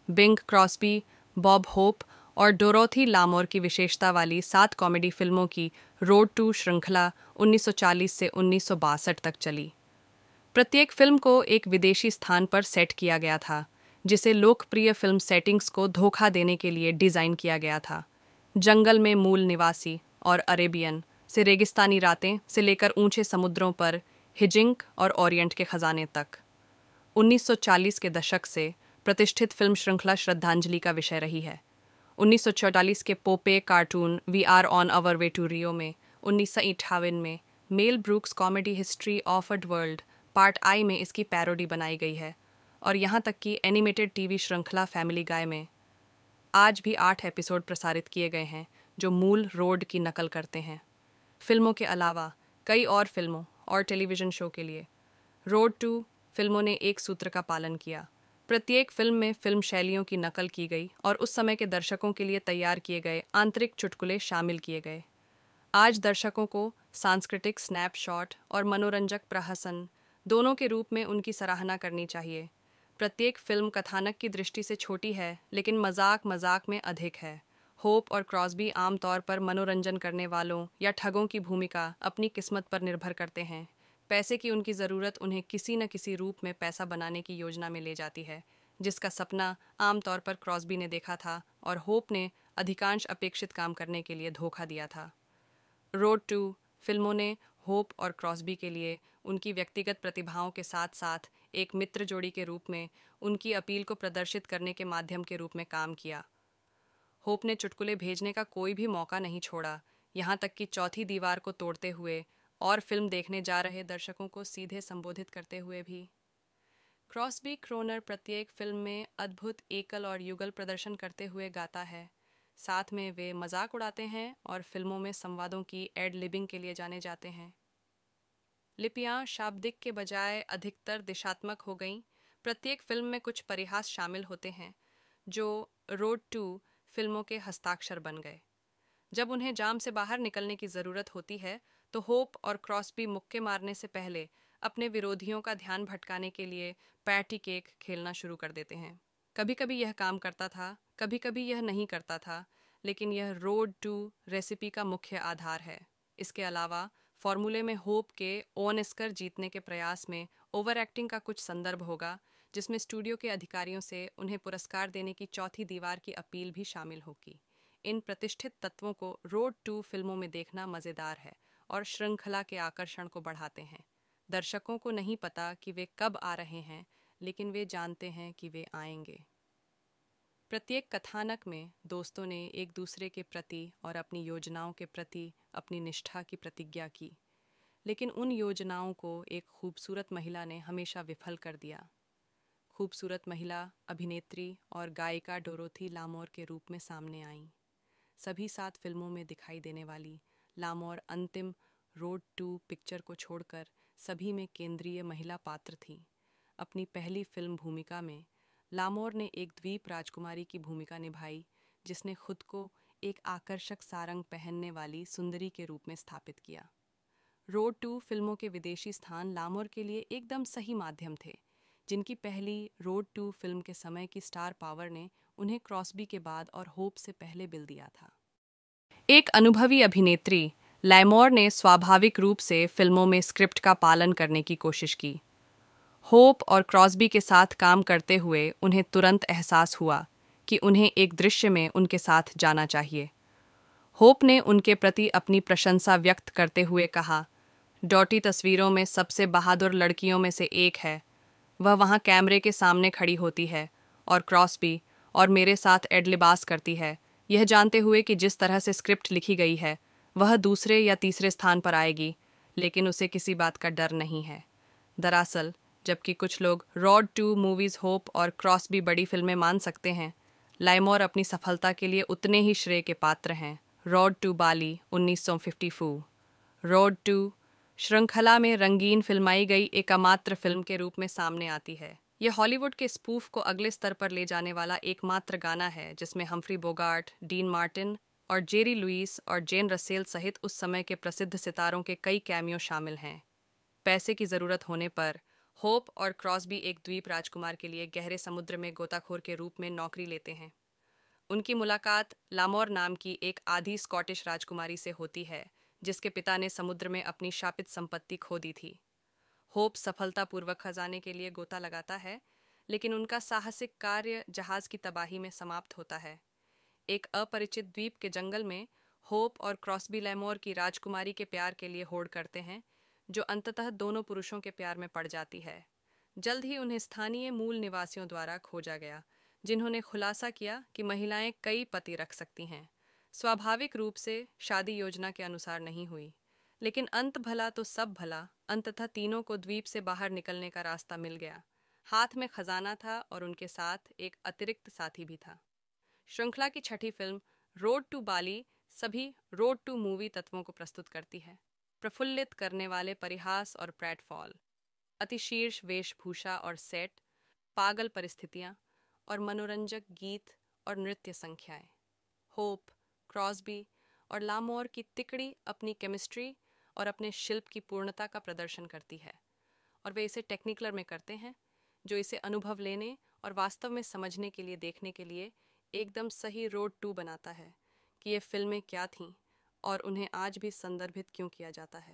Bing Crosby, Bob hope और Dorothy लामोर की विशेषता वाली 7 कॉमेडी फिल्मों की रोड टू श्रृंखला 1940 से 1962 तक चली। प्रत्येक फिल्म को एक विदेशी स्थान पर सेट किया गया था, जिसे लोकप्रिय फिल्म सेटिंग्स को धोखा देने के लिए डिज़ाइन किया गया था। जंगल में मूल निवासी और अरेबियन से रेगिस्तानी रातें से लेकर ऊंचे समुद्रों पर हिजिंक और ओरिएंट के खजाने तक। 1940 के दशक से प्रतिष्ठित फिल्म श्रृंखला श्रद्धांजलि का विषय रही है। 1944 के Popeye cartoon we are on our way to Rio में 1958 में Mel Brooks comedy history of a world part I में इसकी पैरोडी बनाई गई है, और यहाँ तक कि एनिमेटेड टीवी श्रृंखला फैमिली गाय में आज भी 8 एपिसोड प्रसारित किए गए हैं जो मूल रोड की नकल करते हैं। फिल्मों के अलावा कई और फिल्मों और टेलीविज़न शो के लिए रोड टू फिल्मों ने एक सूत्र का पालन किया। प्रत्येक फिल्म में फिल्म शैलियों की नकल की गई और उस समय के दर्शकों के लिए तैयार किए गए आंतरिक चुटकुले शामिल किए गए। आज दर्शकों को सांस्कृतिक स्नैपशॉट और मनोरंजक प्रहसन दोनों के रूप में उनकी सराहना करनी चाहिए। प्रत्येक फिल्म कथानक की दृष्टि से छोटी है, लेकिन मजाक मजाक में अधिक है। होप और क्रॉस्बी आमतौर पर मनोरंजन करने वालों या ठगों की भूमिका अपनी किस्मत पर निर्भर करते हैं। पैसे की उनकी ज़रूरत उन्हें किसी न किसी रूप में पैसा बनाने की योजना में ले जाती है, जिसका सपना आमतौर पर क्रॉस्बी ने देखा था और होप ने अधिकांश अपेक्षित काम करने के लिए धोखा दिया था। रोड टू फिल्मों ने होप और क्रॉस्बी के लिए उनकी व्यक्तिगत प्रतिभाओं के साथ साथ एक मित्र जोड़ी के रूप में उनकी अपील को प्रदर्शित करने के माध्यम के रूप में काम किया। होप ने चुटकुले भेजने का कोई भी मौका नहीं छोड़ा, यहाँ तक कि चौथी दीवार को तोड़ते हुए और फिल्म देखने जा रहे दर्शकों को सीधे संबोधित करते हुए भी। क्रॉस्बी क्रोनर प्रत्येक फिल्म में अद्भुत एकल और युगल प्रदर्शन करते हुए गाता है। साथ में वे मजाक उड़ाते हैं और फिल्मों में संवादों की एड लिबिंग के लिए जाने जाते हैं। लिपियां शाब्दिक के बजाय अधिकतर दिशात्मक हो गईं। प्रत्येक फिल्म में कुछ परिहास शामिल होते हैं जो रोड टू फिल्मों के हस्ताक्षर बन गए। जब उन्हें जाम से बाहर निकलने की ज़रूरत होती है तो होप और क्रॉस्बी मुक्के मारने से पहले अपने विरोधियों का ध्यान भटकाने के लिए पैटी केक खेलना शुरू कर देते हैं। कभी कभी यह काम करता था, कभी कभी यह नहीं करता था, लेकिन यह रोड टू रेसिपी का मुख्य आधार है। इसके अलावा फॉर्मूले में होप के ओनस्कर जीतने के प्रयास में ओवर एक्टिंग का कुछ संदर्भ होगा, जिसमें स्टूडियो के अधिकारियों से उन्हें पुरस्कार देने की चौथी दीवार की अपील भी शामिल होगी। इन प्रतिष्ठित तत्वों को रोड टू फिल्मों में देखना मज़ेदार है और श्रृंखला के आकर्षण को बढ़ाते हैं। दर्शकों को नहीं पता कि वे कब आ रहे हैं, लेकिन वे जानते हैं कि वे आएंगे। प्रत्येक कथानक में दोस्तों ने एक दूसरे के प्रति और अपनी योजनाओं के प्रति अपनी निष्ठा की प्रतिज्ञा की, लेकिन उन योजनाओं को एक खूबसूरत महिला ने हमेशा विफल कर दिया। खूबसूरत महिला अभिनेत्री और गायिका डोरोथी लामोर के रूप में सामने आईं। सभी 7 फिल्मों में दिखाई देने वाली लामोर अंतिम रोड टू पिक्चर को छोड़कर सभी में केंद्रीय महिला पात्र थीं। अपनी पहली फिल्म भूमिका में लामोर ने एक द्वीप राजकुमारी की भूमिका निभाई, जिसने खुद को एक आकर्षक सारंग पहनने वाली सुंदरी के रूप में स्थापित किया। रोड टू फिल्मों के विदेशी स्थान लामोर के लिए एकदम सही माध्यम थे, जिनकी पहली रोड टू फिल्म के समय की स्टार पावर ने उन्हें क्रॉस्बी के बाद और होप से पहले बिल दिया था। एक अनुभवी अभिनेत्री लामोर ने स्वाभाविक रूप से फिल्मों में स्क्रिप्ट का पालन करने की कोशिश की। होप और क्रॉस्बी के साथ काम करते हुए उन्हें तुरंत एहसास हुआ कि उन्हें एक दृश्य में उनके साथ जाना चाहिए। होप ने उनके प्रति अपनी प्रशंसा व्यक्त करते हुए कहा, डॉटी तस्वीरों में सबसे बहादुर लड़कियों में से एक है। वह वहाँ कैमरे के सामने खड़ी होती है और क्रॉस्बी और मेरे साथ एडलिबास करती है, यह जानते हुए कि जिस तरह से स्क्रिप्ट लिखी गई है वह दूसरे या तीसरे स्थान पर आएगी, लेकिन उसे किसी बात का डर नहीं है। दरअसल, जबकि कुछ लोग रोड टू मूवीज़ होप और क्रॉस्बी बड़ी फिल्में मान सकते हैं, लामोर अपनी सफलता के लिए उतने ही श्रेय के पात्र हैं। Road to Bali 1954। Road to श्रृंखला में रंगीन फिल्माई गई एकमात्र फिल्म के रूप में सामने आती है। यह हॉलीवुड के स्पूफ को अगले स्तर पर ले जाने वाला एकमात्र गाना है जिसमें हम्फ्री बोगार्ट, डीन मार्टिन और जेरी लुइस और जेन रसेल सहित उस समय के प्रसिद्ध सितारों के कई कैमियो शामिल हैं। पैसे की ज़रूरत होने पर होप और क्रॉसबी एक द्वीप राजकुमार के लिए गहरे समुद्र में गोताखोर के रूप में नौकरी लेते हैं। उनकी मुलाकात लामोर नाम की एक आधी स्कॉटिश राजकुमारी से होती है, जिसके पिता ने समुद्र में अपनी शापित संपत्ति खो दी थी। होप सफलतापूर्वक खजाने के लिए गोता लगाता है, लेकिन उनका साहसिक कार्य जहाज की तबाही में समाप्त होता है। एक अपरिचित द्वीप के जंगल में होप और क्रॉसबी लैमोर की राजकुमारी के प्यार के लिए होड़ करते हैं, जो अंततः दोनों पुरुषों के प्यार में पड़ जाती है। जल्द ही उन्हें स्थानीय मूल निवासियों द्वारा खोजा गया, जिन्होंने खुलासा किया कि महिलाएं कई पति रख सकती हैं। स्वाभाविक रूप से शादी योजना के अनुसार नहीं हुई, लेकिन अंत भला तो सब भला, अंततः तीनों को द्वीप से बाहर निकलने का रास्ता मिल गया। हाथ में खजाना था और उनके साथ एक अतिरिक्त साथी भी था। श्रृंखला की छठी फिल्म रोड टू बाली सभी रोड टू मूवी तत्वों को प्रस्तुत करती है। प्रफुल्लित करने वाले परिहास और प्रेटफॉल, अतिशीर्ष वेशभूषा और सेट, पागल परिस्थितियां और मनोरंजक गीत और नृत्य संख्याएं। होप, क्रॉसबी और लामोर की तिकड़ी अपनी केमिस्ट्री और अपने शिल्प की पूर्णता का प्रदर्शन करती है, और वे इसे टेक्निकलर में करते हैं, जो इसे अनुभव लेने और वास्तव में समझने के लिए देखने के लिए एकदम सही रोड टू बनाता है कि ये फिल्में क्या थीं और उन्हें आज भी संदर्भित क्यों किया जाता है।